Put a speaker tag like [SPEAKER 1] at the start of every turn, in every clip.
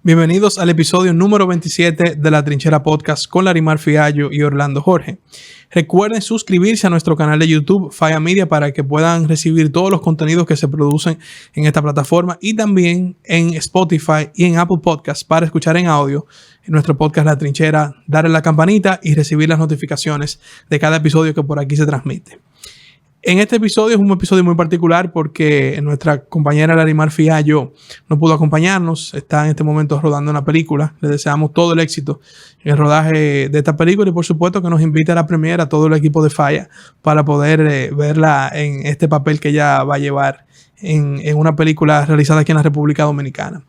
[SPEAKER 1] Bienvenidos al episodio número 27 de La Trinchera Podcast con Larimar Fiallo y Orlando Jorge. Recuerden suscribirse a nuestro canal de YouTube, Falla Media, para que puedan recibir todos los contenidos que se producen en esta plataforma y también en Spotify y en Apple Podcasts para escuchar en audio en nuestro podcast La Trinchera, darle la campanita y recibir las notificaciones de cada episodio que por aquí se transmite. En este episodio es un episodio muy particular porque nuestra compañera Larimar Fiallo no pudo acompañarnos. Está en este momento rodando una película. Le deseamos todo el éxito en el rodaje de esta película y por supuesto que nos invita a la premiere a todo el equipo de Falla para poder verla en este papel que ella va a llevar en una película realizada aquí en la República Dominicana.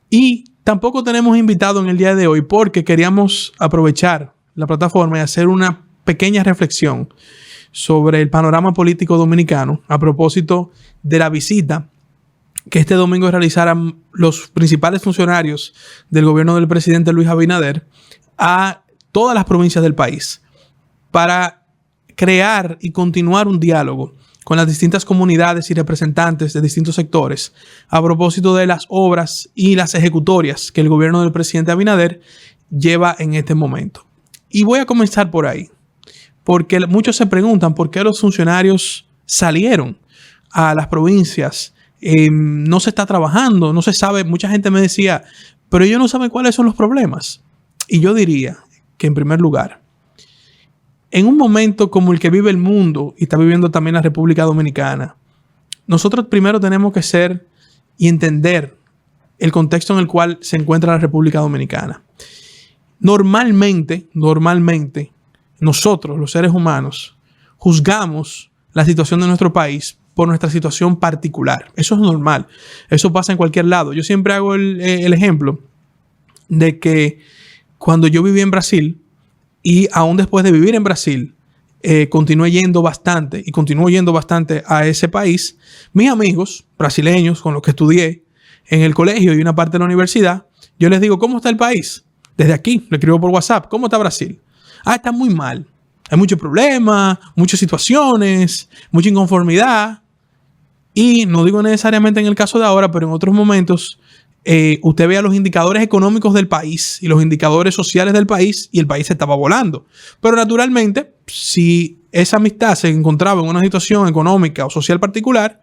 [SPEAKER 1] Y tampoco tenemos invitado en el día de hoy porque queríamos aprovechar la plataforma y hacer una pequeña reflexión sobre el panorama político dominicano a propósito de la visita que este domingo realizaran los principales funcionarios del gobierno del presidente Luis Abinader a todas las provincias del país para crear y continuar un diálogo con las distintas comunidades y representantes de distintos sectores a propósito de las obras y las ejecutorias que el gobierno del presidente Abinader lleva en este momento. Y voy a comenzar por ahí, porque muchos se preguntan por qué los funcionarios salieron a las provincias. No se está trabajando, no se sabe. Mucha gente me decía, pero ellos no saben cuáles son los problemas. Y yo diría que en primer lugar, en un momento como el que vive el mundo y está viviendo también la República Dominicana, nosotros primero tenemos que ser y entender el contexto en el cual se encuentra la República Dominicana. Normalmente, nosotros, los seres humanos, juzgamos la situación de nuestro país por nuestra situación particular. Eso es normal. Eso pasa en cualquier lado. Yo siempre hago el ejemplo de que cuando yo viví en Brasil y aún después de vivir en Brasil, continúo yendo bastante a ese país, mis amigos brasileños con los que estudié en el colegio y una parte de la universidad, yo les digo, ¿cómo está el país? Desde aquí, le escribo por WhatsApp, ¿cómo está Brasil? Está muy mal. Hay muchos problemas, muchas situaciones, mucha inconformidad. Y no digo necesariamente en el caso de ahora, pero en otros momentos, usted vea los indicadores económicos del país y los indicadores sociales del país y el país se estaba volando. Pero naturalmente, si esa amistad se encontraba en una situación económica o social particular,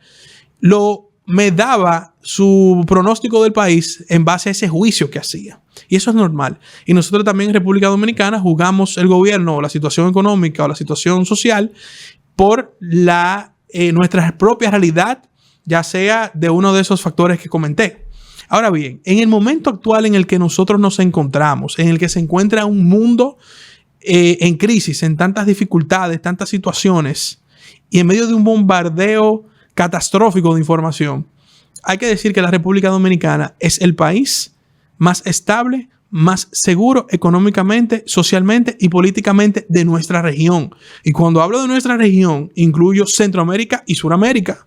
[SPEAKER 1] me daba su pronóstico del país en base a ese juicio que hacía. Y eso es normal. Y nosotros también en República Dominicana juzgamos el gobierno o la situación económica o la situación social por nuestra propia realidad, ya sea de uno de esos factores que comenté. Ahora bien, en el momento actual en el que nosotros nos encontramos, en el que se encuentra un mundo en crisis, en tantas dificultades, tantas situaciones, y en medio de un bombardeo catastrófico de información, hay que decir que la República Dominicana es el país más estable, más seguro económicamente, socialmente y políticamente de nuestra región. Y cuando hablo de nuestra región, incluyo Centroamérica y Suramérica.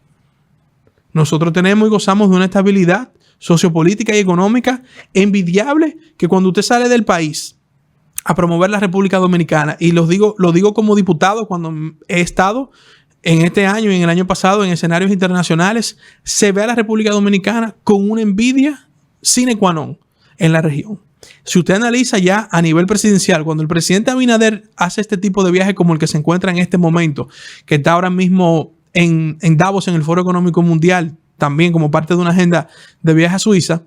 [SPEAKER 1] Nosotros tenemos y gozamos de una estabilidad sociopolítica y económica envidiable que cuando usted sale del país a promover la República Dominicana, y lo digo como diputado cuando he estado en este año y en el año pasado en escenarios internacionales, se ve a la República Dominicana con una envidia sine qua non en la región. Si usted analiza ya a nivel presidencial, cuando el presidente Abinader hace este tipo de viaje como el que se encuentra en este momento, que está ahora mismo en Davos, en el Foro Económico Mundial, también como parte de una agenda de viaje a Suiza,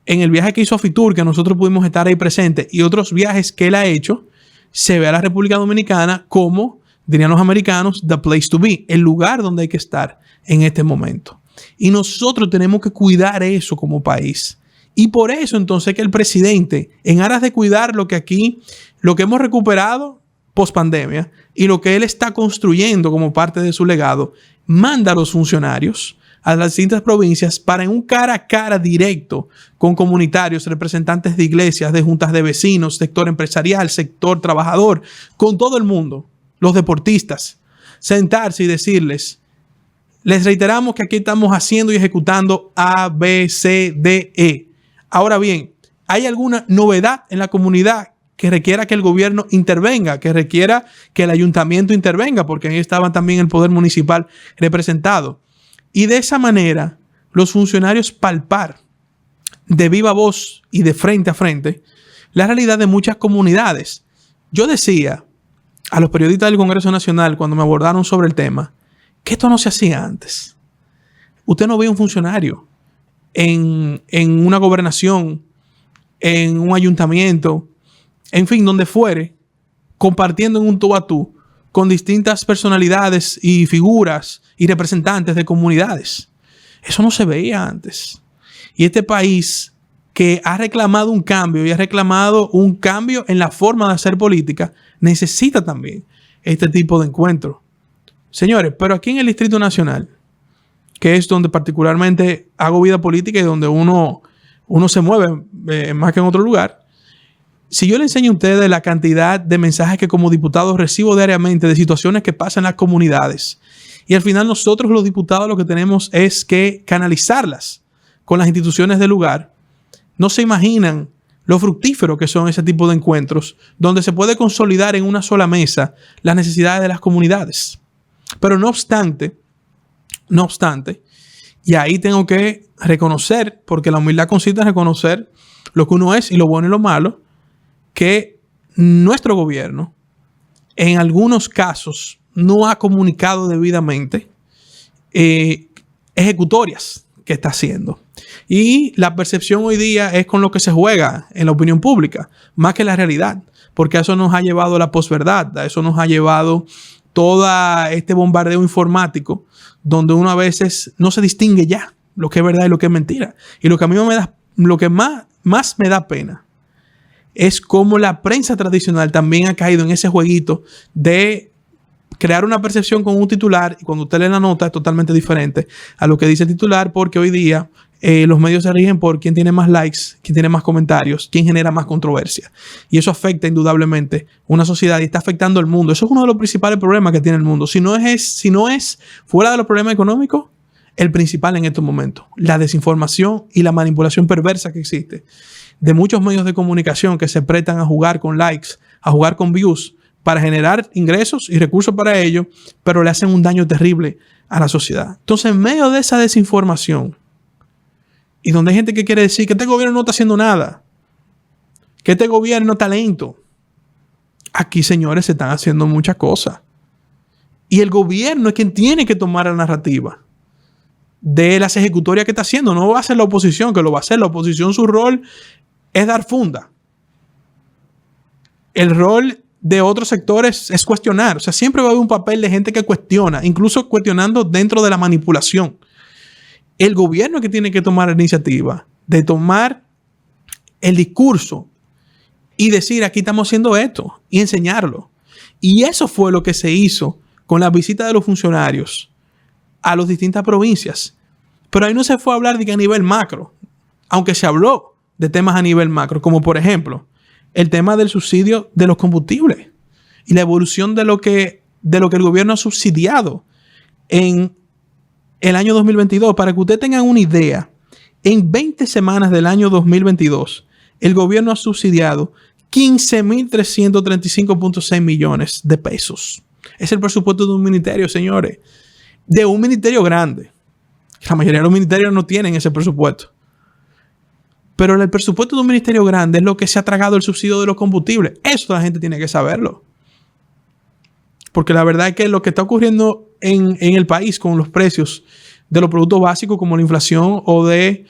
[SPEAKER 1] en el viaje que hizo a Fitur, que nosotros pudimos estar ahí presentes, y otros viajes que él ha hecho, se ve a la República Dominicana como, dirían los americanos, the place to be, el lugar donde hay que estar en este momento. Y nosotros tenemos que cuidar eso como país. Y por eso entonces que el presidente, en aras de cuidar lo que hemos recuperado post pandemia y lo que él está construyendo como parte de su legado, manda a los funcionarios a las distintas provincias para en un cara a cara directo con comunitarios, representantes de iglesias, de juntas de vecinos, sector empresarial, sector trabajador, con todo el mundo, los deportistas, sentarse y decirles, les reiteramos que aquí estamos haciendo y ejecutando A, B, C, D, E. Ahora bien, ¿hay alguna novedad en la comunidad que requiera que el gobierno intervenga, que requiera que el ayuntamiento intervenga? Porque ahí estaba también el poder municipal representado. Y de esa manera, los funcionarios palpar de viva voz y de frente a frente la realidad de muchas comunidades. Yo decía a los periodistas del Congreso Nacional cuando me abordaron sobre el tema que esto no se hacía antes. Usted no ve un funcionario en una gobernación, en un ayuntamiento, en fin, donde fuere, compartiendo en un tú a tú con distintas personalidades y figuras y representantes de comunidades. Eso no se veía antes. Y este país que ha reclamado un cambio y ha reclamado un cambio en la forma de hacer política, necesita también este tipo de encuentros. Señores, pero aquí en el Distrito Nacional, que es donde particularmente hago vida política y donde uno se mueve más que en otro lugar, si yo le enseño a ustedes la cantidad de mensajes que como diputado recibo diariamente de situaciones que pasan en las comunidades, y al final nosotros los diputados lo que tenemos es que canalizarlas con las instituciones del lugar, no se imaginan lo fructífero que son ese tipo de encuentros donde se puede consolidar en una sola mesa las necesidades de las comunidades. Pero no obstante, y ahí tengo que reconocer, porque la humildad consiste en reconocer lo que uno es y lo bueno y lo malo, que nuestro gobierno en algunos casos no ha comunicado debidamente ejecutorias que está haciendo. Y la percepción hoy día es con lo que se juega en la opinión pública, más que la realidad, porque a eso nos ha llevado la posverdad, a eso nos ha llevado todo este bombardeo informático, donde uno a veces no se distingue ya lo que es verdad y lo que es mentira. Y lo que a mí lo que más me da pena es cómo la prensa tradicional también ha caído en ese jueguito de crear una percepción con un titular y cuando usted lee la nota es totalmente diferente a lo que dice el titular, porque hoy día los medios se rigen por quién tiene más likes, quién tiene más comentarios, quién genera más controversia. Y eso afecta indudablemente una sociedad y está afectando al mundo. Eso es uno de los principales problemas que tiene el mundo. Si no es fuera de los problemas económicos, el principal en estos momentos, la desinformación y la manipulación perversa que existe de muchos medios de comunicación que se prestan a jugar con likes, a jugar con views para generar ingresos y recursos para ello, pero le hacen un daño terrible a la sociedad. Entonces, en medio de esa desinformación y donde hay gente que quiere decir que este gobierno no está haciendo nada, que este gobierno está lento, aquí, señores, se están haciendo muchas cosas. Y el gobierno es quien tiene que tomar la narrativa de las ejecutorias que está haciendo. No va a ser la oposición que lo va a hacer. La oposición, su rol es dar funda. El rol de otros sectores es cuestionar. O sea, siempre va a haber un papel de gente que cuestiona, incluso cuestionando dentro de la manipulación. El gobierno es que tiene que tomar la iniciativa de tomar el discurso y decir, aquí estamos haciendo esto, y enseñarlo. Y eso fue lo que se hizo con la visita de los funcionarios a las distintas provincias. Pero ahí no se fue a hablar de que a nivel macro, aunque se habló de temas a nivel macro, como por ejemplo el tema del subsidio de los combustibles y la evolución de lo que el gobierno ha subsidiado en el año 2022. Para que ustedes tengan una idea, en 20 semanas del año 2022, el gobierno ha subsidiado 15.335.6 millones de pesos. Es el presupuesto de un ministerio, señores. De un ministerio grande. La mayoría de los ministerios no tienen ese presupuesto. Pero el presupuesto de un ministerio grande es lo que se ha tragado el subsidio de los combustibles. Eso la gente tiene que saberlo. Porque la verdad es que lo que está ocurriendo en el país con los precios de los productos básicos como la inflación o de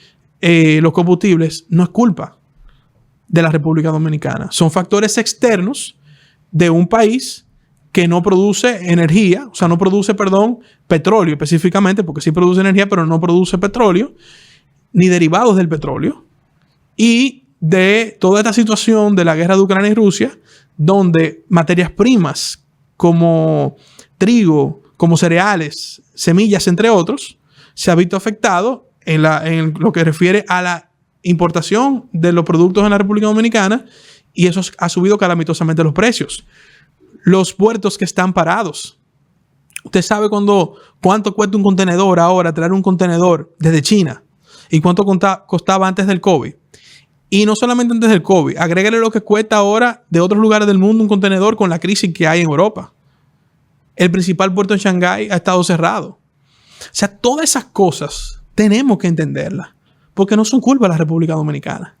[SPEAKER 1] los combustibles no es culpa de la República Dominicana. Son factores externos de un país que no produce energía, o sea, no produce, petróleo específicamente, porque sí produce energía, pero no produce petróleo, ni derivados del petróleo. Y de toda esta situación de la guerra de Ucrania y Rusia, donde materias primas como trigo, como cereales, semillas, entre otros, se ha visto afectado en lo que refiere a la importación de los productos en la República Dominicana, y eso ha subido calamitosamente los precios. Los puertos que están parados. Usted sabe cuánto cuesta un contenedor ahora, traer un contenedor desde China, y cuánto costaba antes del COVID. Y no solamente antes del COVID, agrégale lo que cuesta ahora de otros lugares del mundo un contenedor con la crisis que hay en Europa. El principal puerto en Shanghái ha estado cerrado. O sea, todas esas cosas tenemos que entenderlas. porque no son culpa de la República Dominicana.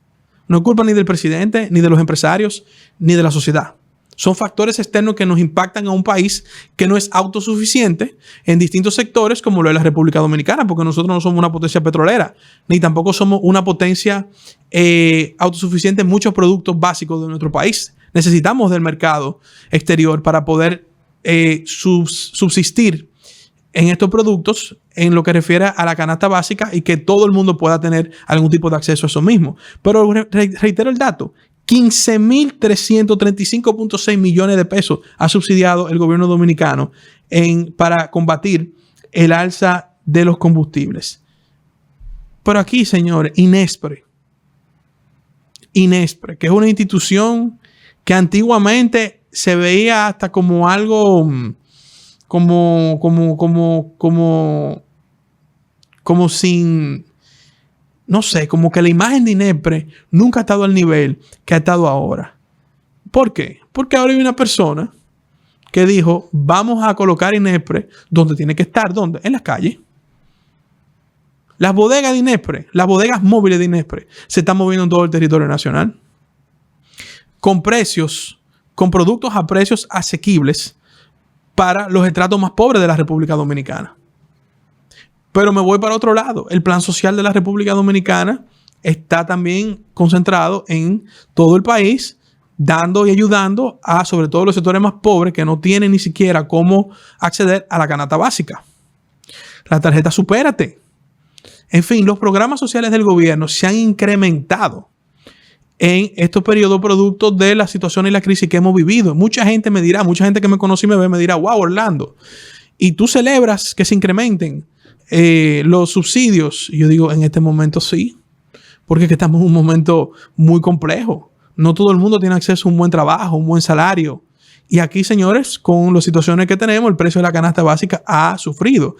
[SPEAKER 1] No es culpa ni del presidente, ni de los empresarios, ni de la sociedad. Son factores externos que nos impactan a un país que no es autosuficiente en distintos sectores como lo es la República Dominicana, porque nosotros no somos una potencia petrolera, ni tampoco somos una potencia autosuficiente en muchos productos básicos de nuestro país. Necesitamos del mercado exterior para poder subsistir en estos productos en lo que refiere a la canasta básica y que todo el mundo pueda tener algún tipo de acceso a eso mismo. Pero reitero el dato, 15.335.6 millones de pesos ha subsidiado el gobierno dominicano para combatir el alza de los combustibles. Pero aquí, señores, Inespre, que es una institución que antiguamente se veía hasta como algo como sin, no sé, como que la imagen de Inespre nunca ha estado al nivel que ha estado ahora. ¿Por qué? Porque ahora hay una persona que dijo, vamos a colocar Inespre donde tiene que estar. ¿Dónde? En las calles. Las bodegas de Inespre, las bodegas móviles de Inespre se están moviendo en todo el territorio nacional. Con precios, con productos a precios asequibles para los estratos más pobres de la República Dominicana. Pero me voy para otro lado. El plan social de la República Dominicana está también concentrado en todo el país, dando y ayudando a sobre todo los sectores más pobres que no tienen ni siquiera cómo acceder a la canasta básica. La tarjeta Supérate. En fin, los programas sociales del gobierno se han incrementado en estos periodos producto de la situación y la crisis que hemos vivido. Mucha gente que me conoce y me ve, me dirá, wow, Orlando, ¿y tú celebras que se incrementen los subsidios? Y yo digo, en este momento sí, porque es que estamos en un momento muy complejo. No todo el mundo tiene acceso a un buen trabajo, un buen salario. Y aquí, señores, con las situaciones que tenemos, el precio de la canasta básica ha sufrido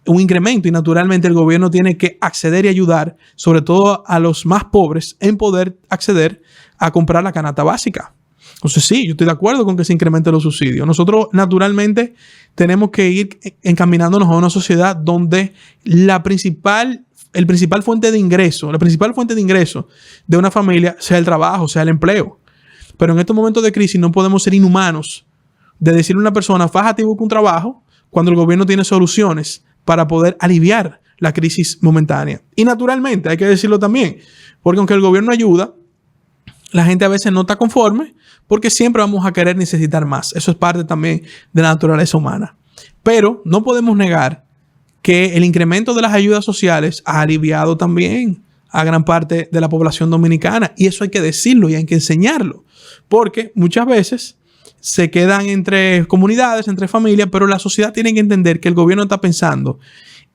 [SPEAKER 1] un incremento y naturalmente el gobierno tiene que acceder y ayudar, sobre todo a los más pobres, en poder acceder a comprar la canasta básica. Entonces sí, yo estoy de acuerdo con que se incrementen los subsidios. Nosotros naturalmente tenemos que ir encaminándonos a una sociedad donde la principal fuente de ingreso de una familia sea el trabajo, sea el empleo. Pero en estos momentos de crisis no podemos ser inhumanos de decirle a una persona, fájate y busca un trabajo, cuando el gobierno tiene soluciones para poder aliviar la crisis momentánea. Y naturalmente, hay que decirlo también, porque aunque el gobierno ayuda, la gente a veces no está conforme porque siempre vamos a querer necesitar más. Eso es parte también de la naturaleza humana. Pero no podemos negar que el incremento de las ayudas sociales ha aliviado también a gran parte de la población dominicana. Y eso hay que decirlo y hay que enseñarlo. Porque muchas veces se quedan entre comunidades, entre familias, pero la sociedad tiene que entender que el gobierno está pensando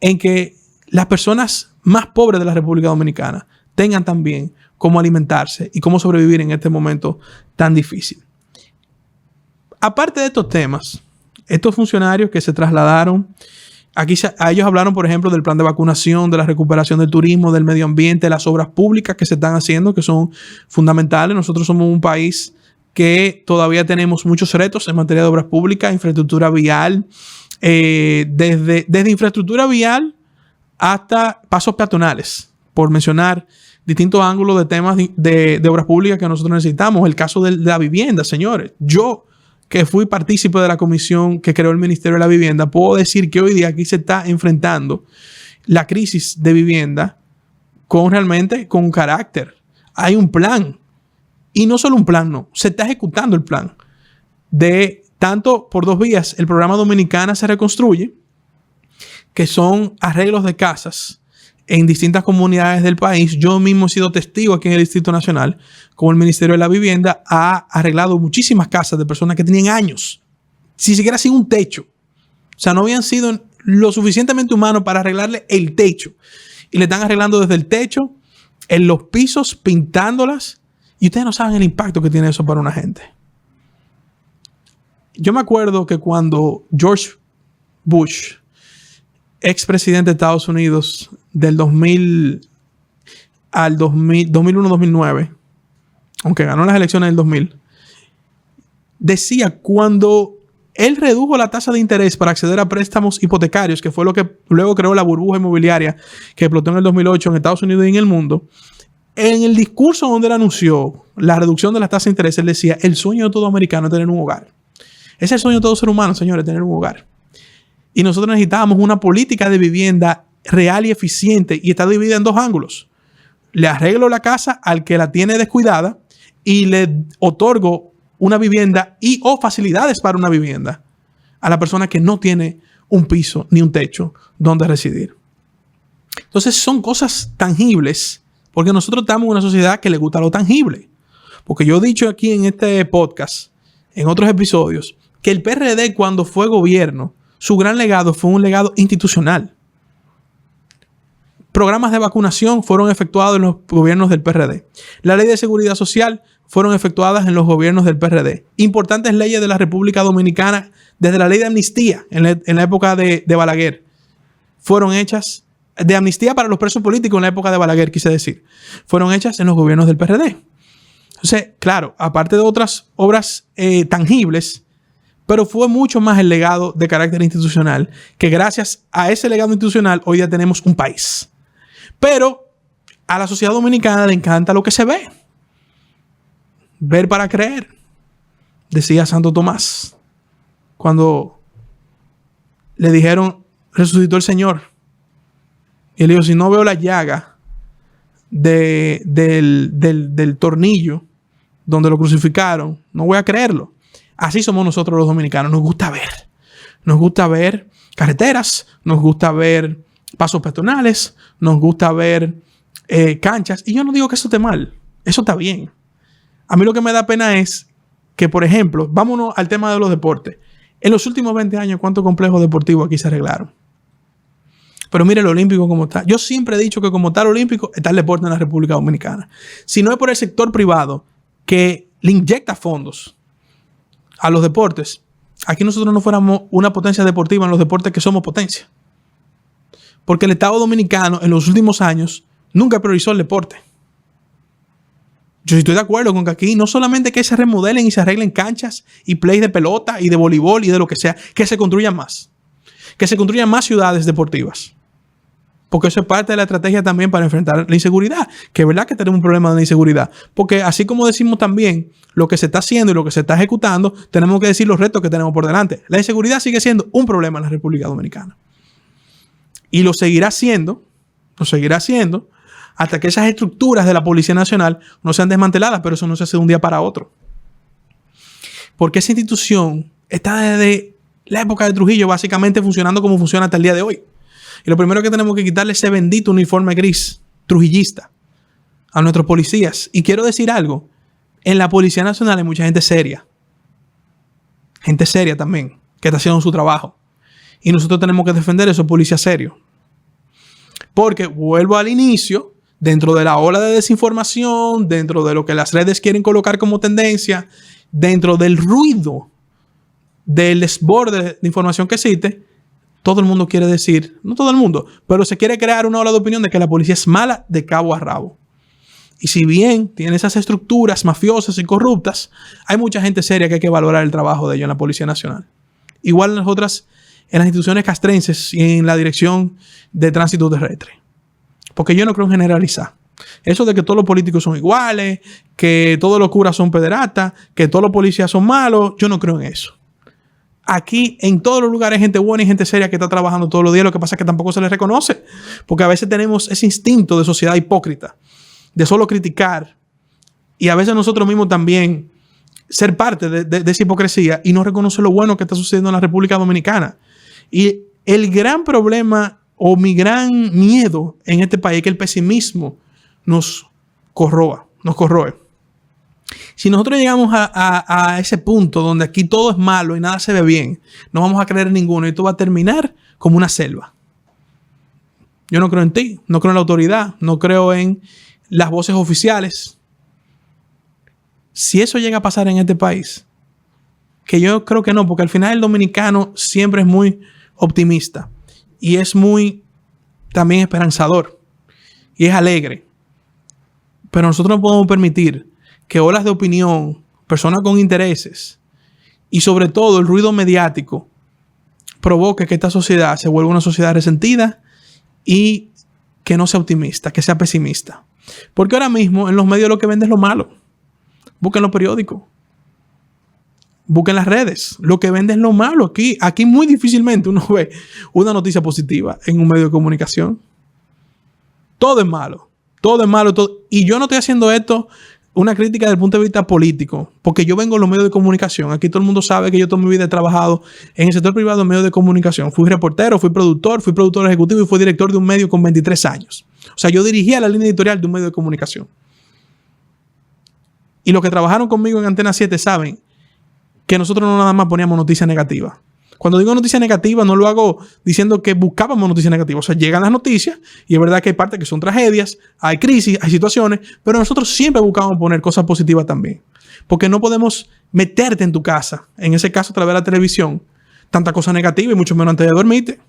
[SPEAKER 1] en que las personas más pobres de la República Dominicana tengan también cómo alimentarse y cómo sobrevivir en este momento tan difícil. Aparte de estos temas, estos funcionarios que se trasladaron, aquí a ellos hablaron, por ejemplo, del plan de vacunación, de la recuperación del turismo, del medio ambiente, las obras públicas que se están haciendo, que son fundamentales. Nosotros somos un país que todavía tenemos muchos retos en materia de obras públicas, infraestructura vial, desde infraestructura vial hasta pasos peatonales, por mencionar distintos ángulos de temas de obras públicas que nosotros necesitamos. El caso de la vivienda, señores. Yo, que fui partícipe de la comisión que creó el Ministerio de la Vivienda, puedo decir que hoy día aquí se está enfrentando la crisis de vivienda con carácter. Hay un plan. Y no solo un plan, no. Se está ejecutando el plan. De tanto por dos vías, el programa Dominicana se reconstruye, que son arreglos de casas en distintas comunidades del país. Yo mismo he sido testigo aquí en el Distrito Nacional, como el Ministerio de la Vivienda ha arreglado muchísimas casas de personas que tenían años, si siquiera sin un techo. O sea, no habían sido lo suficientemente humanos para arreglarle el techo. Y le están arreglando desde el techo, en los pisos, pintándolas. Y ustedes no saben el impacto que tiene eso para una gente. Yo me acuerdo que cuando George Bush, expresidente de Estados Unidos, del 2000 al 2001-2009, aunque ganó las elecciones del 2000, decía, cuando Él redujo la tasa de interés para acceder a préstamos hipotecarios, que fue lo que luego creó la burbuja inmobiliaria que explotó en el 2008 en Estados Unidos y en el mundo. En el discurso donde él anunció la reducción de las tasas de interés, él decía, el sueño de todo americano es tener un hogar. Ese es el sueño de todo ser humano, señores, tener un hogar. Y nosotros necesitábamos una política de vivienda real y eficiente, y está dividida en dos ángulos. Le arreglo la casa al que la tiene descuidada y le otorgo una vivienda y o facilidades para una vivienda a la persona que no tiene un piso ni un techo donde residir. Entonces son cosas tangibles, porque nosotros estamos en una sociedad que le gusta lo tangible. Porque yo he dicho aquí en este podcast, en otros episodios, que el PRD cuando fue gobierno, su gran legado fue un legado institucional. Programas de vacunación fueron efectuados en los gobiernos del PRD. La ley de seguridad social fueron efectuadas en los gobiernos del PRD. Importantes leyes de la República Dominicana, desde la ley de amnistía en la época de Balaguer, fueron hechas, de amnistía para los presos políticos en la época de Balaguer, quise decir, fueron hechas en los gobiernos del PRD. Entonces, claro, aparte de otras obras tangibles, pero fue mucho más el legado de carácter institucional, que gracias a ese legado institucional hoy día tenemos un país. Pero a la sociedad dominicana le encanta lo que se ve. Ver para creer, decía Santo Tomás, cuando le dijeron, resucitó el Señor. Y él dijo, si no veo la llaga del tornillo donde lo crucificaron, no voy a creerlo. Así somos nosotros los dominicanos. Nos gusta ver. Nos gusta ver carreteras, nos gusta ver pasos peatonales, nos gusta ver canchas. Y yo no digo que eso esté mal. Eso está bien. A mí lo que me da pena es que, por ejemplo, vámonos al tema de los deportes. En los últimos 20 años, ¿cuántos complejos deportivos aquí se arreglaron? Pero mire el olímpico como está. Yo siempre he dicho que como está el olímpico, está el deporte en la República Dominicana. Si no es por el sector privado que le inyecta fondos a los deportes, aquí nosotros no fuéramos una potencia deportiva en los deportes que somos potencia. Porque el Estado Dominicano en los últimos años nunca priorizó el deporte. Yo estoy de acuerdo con que aquí no solamente que se remodelen y se arreglen canchas y plays de pelota y de voleibol y de lo que sea, que se construyan más. Que se construyan más ciudades deportivas. Porque eso es parte de la estrategia también para enfrentar la inseguridad. Que es verdad que tenemos un problema de inseguridad. Porque así como decimos también lo que se está haciendo y lo que se está ejecutando, tenemos que decir los retos que tenemos por delante. La inseguridad sigue siendo un problema en la República Dominicana. Y lo seguirá siendo hasta que esas estructuras de la Policía Nacional no sean desmanteladas, pero eso no se hace de un día para otro. Porque esa institución está desde la época de Trujillo básicamente funcionando como funciona hasta el día de hoy. Y lo primero que tenemos que quitarle es ese bendito uniforme gris trujillista a nuestros policías. Y quiero decir algo, en la Policía Nacional hay mucha gente seria también, que está haciendo su trabajo. Y nosotros tenemos que defender a esos policías serios. Porque vuelvo al inicio, dentro de la ola de desinformación, dentro de lo que las redes quieren colocar como tendencia, dentro del ruido, del desborde de información que existe, todo el mundo quiere decir, no todo el mundo, pero se quiere crear una ola de opinión de que la policía es mala de cabo a rabo. Y si bien tiene esas estructuras mafiosas y corruptas, hay mucha gente seria que hay que valorar el trabajo de ellos en la Policía Nacional. Igual en las otras, en las instituciones castrenses y en la Dirección de Tránsito Terrestre. Porque yo no creo en generalizar. Eso de que todos los políticos son iguales, que todos los curas son pederastas, que todos los policías son malos, yo no creo en eso. Aquí en todos los lugares hay gente buena y gente seria que está trabajando todos los días. Lo que pasa es que tampoco se les reconoce. Porque a veces tenemos ese instinto de sociedad hipócrita, de solo criticar. Y a veces nosotros mismos también ser parte de esa hipocresía y no reconocer lo bueno que está sucediendo en la República Dominicana. Y el gran problema o mi gran miedo en este país es que el pesimismo nos corroe. Si nosotros llegamos a ese punto donde aquí todo es malo y nada se ve bien, no vamos a creer en ninguno y esto va a terminar como una selva. Yo no creo en ti, no creo en la autoridad, no creo en las voces oficiales. Si eso llega a pasar en este país, que yo creo que no, porque al final el dominicano siempre es muy optimista y es muy también esperanzador y es alegre. Pero nosotros no podemos permitir que olas de opinión, personas con intereses y sobre todo el ruido mediático provoque que esta sociedad se vuelva una sociedad resentida y que no sea optimista, que sea pesimista. Porque ahora mismo en los medios lo que venden es lo malo. Busquen los periódicos. Busquen las redes. Lo que venden es lo malo. Aquí muy difícilmente uno ve una noticia positiva en un medio de comunicación. Todo es malo. Todo es malo. Todo. Y yo no estoy haciendo esto una crítica desde el punto de vista político, porque yo vengo de los medios de comunicación. Aquí todo el mundo sabe que yo toda mi vida he trabajado en el sector privado en medios de comunicación. Fui reportero, fui productor ejecutivo y fui director de un medio con 23 años. O sea, yo dirigía la línea editorial de un medio de comunicación. Y los que trabajaron conmigo en Antena 7 saben que nosotros no nada más poníamos noticias negativas. Cuando digo noticias negativas, no lo hago diciendo que buscábamos noticias negativas. O sea, llegan las noticias y es verdad que hay partes que son tragedias, hay crisis, hay situaciones, pero nosotros siempre buscamos poner cosas positivas también. Porque no podemos meterte en tu casa, en ese caso a través de la televisión, tanta cosa negativa y mucho menos antes de dormirte.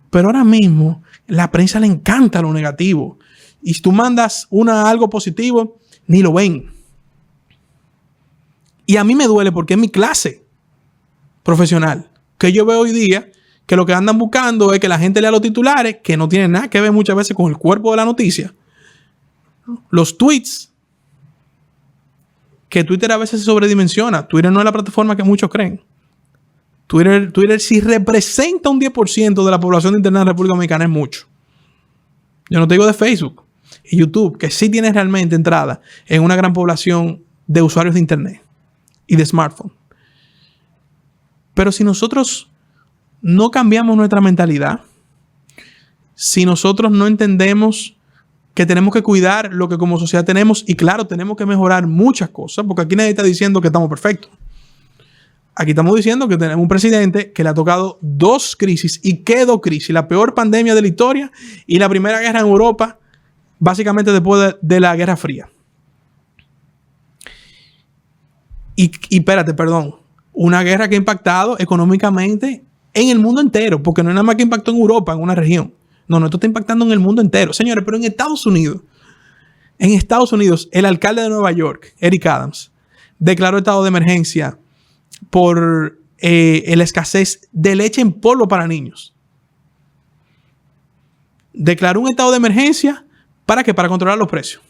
[SPEAKER 1] Pero ahora mismo, la prensa le encanta lo negativo. Y si tú mandas algo positivo, ni lo ven. Y a mí me duele porque es mi clase profesional, que yo veo hoy día que lo que andan buscando es que la gente lea los titulares, que no tienen nada que ver muchas veces con el cuerpo de la noticia. Los tweets, que Twitter a veces se sobredimensiona. Twitter no es la plataforma que muchos creen. Twitter si representa un 10% de la población de Internet de la República Dominicana es mucho. Yo no te digo de Facebook y YouTube, que sí tienen realmente entrada en una gran población de usuarios de Internet y de smartphone. Pero si nosotros no cambiamos nuestra mentalidad, si nosotros no entendemos que tenemos que cuidar lo que como sociedad tenemos, y claro, tenemos que mejorar muchas cosas, porque aquí nadie está diciendo que estamos perfectos. Aquí estamos diciendo que tenemos un presidente que le ha tocado 2 crisis, y qué 2 crisis, la peor pandemia de la historia y la primera guerra en Europa, básicamente después de la Guerra Fría. Y espérate, perdón. Una guerra que ha impactado económicamente en el mundo entero, porque no es nada más que impactó en Europa, en una región. No, esto está impactando en el mundo entero. Señores, pero en Estados Unidos, el alcalde de Nueva York, Eric Adams, declaró estado de emergencia por la escasez de leche en polvo para niños. Declaró un estado de emergencia, ¿para qué? Para controlar los precios.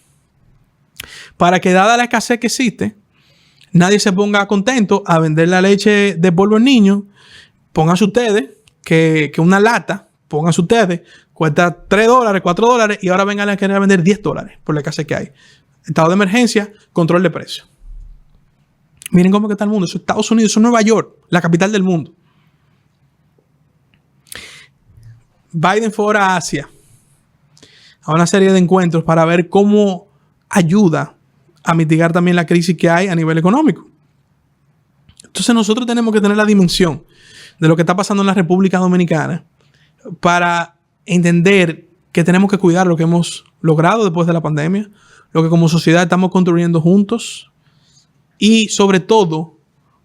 [SPEAKER 1] Para que, dada la escasez que existe, nadie se ponga contento a vender la leche de polvo al niño. Pónganse ustedes que una lata, pónganse ustedes, cuesta $3, $4 y ahora vengan a querer vender $10 por la escasez que hay. Estado de emergencia, control de precios. Miren cómo que está el mundo. Eso es Estados Unidos, eso es Nueva York, la capital del mundo. Biden fue ahora a Asia a una serie de encuentros para ver cómo ayuda a mitigar también la crisis que hay a nivel económico. Entonces nosotros tenemos que tener la dimensión de lo que está pasando en la República Dominicana para entender que tenemos que cuidar lo que hemos logrado después de la pandemia, lo que como sociedad estamos construyendo juntos y sobre todo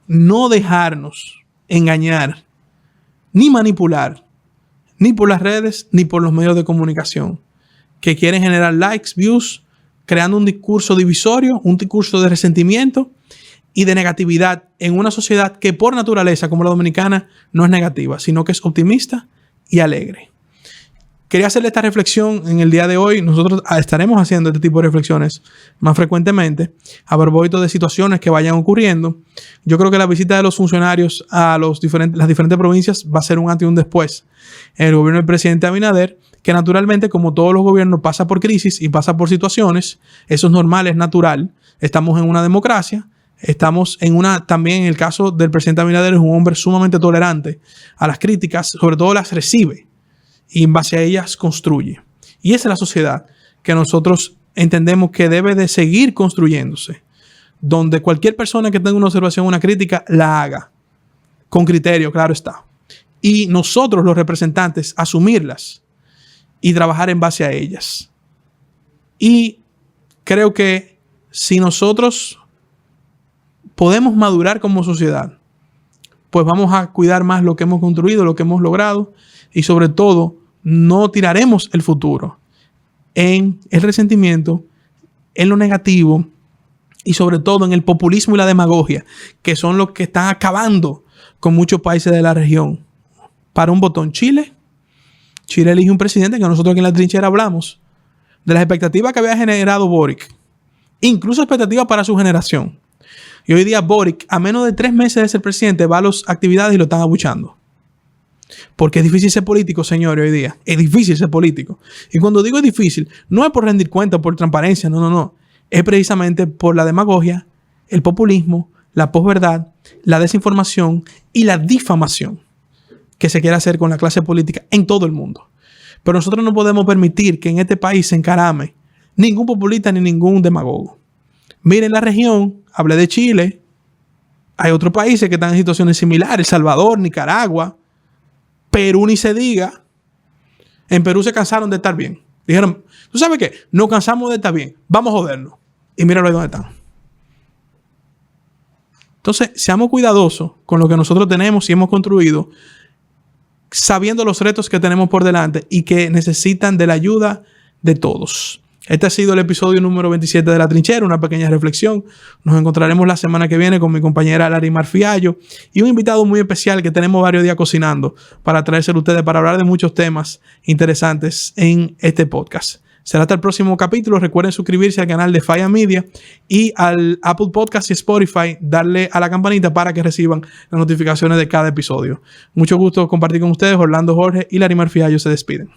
[SPEAKER 1] no dejarnos engañar ni manipular ni por las redes ni por los medios de comunicación que quieren generar likes, views, creando un discurso divisorio, un discurso de resentimiento y de negatividad en una sociedad que por naturaleza, como la dominicana, no es negativa, sino que es optimista y alegre. Quería hacerle esta reflexión en el día de hoy. Nosotros estaremos haciendo este tipo de reflexiones más frecuentemente a propósito de situaciones que vayan ocurriendo. Yo creo que la visita de los funcionarios a las diferentes provincias va a ser un antes y un después en el gobierno del presidente Abinader, que naturalmente, como todos los gobiernos, pasa por crisis y pasa por situaciones. Eso es normal, es natural. Estamos en una democracia. Estamos también en el caso del presidente Abinader, es un hombre sumamente tolerante a las críticas, sobre todo las recibe y en base a ellas construye. Y esa es la sociedad que nosotros entendemos que debe de seguir construyéndose, donde cualquier persona que tenga una observación o una crítica la haga con criterio, claro está. Y nosotros, los representantes, asumirlas y trabajar en base a ellas. Y creo que si nosotros podemos madurar como sociedad, pues vamos a cuidar más lo que hemos construido, lo que hemos logrado y sobre todo no tiraremos el futuro en el resentimiento, en lo negativo, y sobre todo en el populismo y la demagogia, que son los que están acabando con muchos países de la región. Para un botón, Chile elige un presidente que nosotros aquí en la trinchera hablamos de las expectativas que había generado Boric, incluso expectativas para su generación. Y hoy día Boric, a menos de 3 meses de ser presidente, va a las actividades y lo están abuchando. Porque es difícil ser político, señores, hoy día. Es difícil ser político. Y cuando digo es difícil, no es por rendir cuentas, por transparencia, no. Es precisamente por la demagogia, el populismo, la posverdad, la desinformación y la difamación que se quiere hacer con la clase política en todo el mundo. Pero nosotros no podemos permitir que en este país se encarame ningún populista ni ningún demagogo. Miren la región, hablé de Chile, hay otros países que están en situaciones similares, El Salvador, Nicaragua, Perú ni se diga. En Perú se cansaron de estar bien. Dijeron, ¿tú sabes qué? Nos cansamos de estar bien, vamos a jodernos. Y míralo ahí donde están. Entonces, seamos cuidadosos con lo que nosotros tenemos y hemos construido, sabiendo los retos que tenemos por delante y que necesitan de la ayuda de todos. Este ha sido el episodio número 27 de La Trinchera, una pequeña reflexión. Nos encontraremos la semana que viene con mi compañera Larimar Fiallo y un invitado muy especial que tenemos varios días cocinando para traérselo a ustedes para hablar de muchos temas interesantes en este podcast. Será hasta el próximo capítulo. Recuerden suscribirse al canal de Falla Media y al Apple Podcast y Spotify, darle a la campanita para que reciban las notificaciones de cada episodio. Mucho gusto compartir con ustedes. Orlando Jorge y Larimar Fiallo se despiden.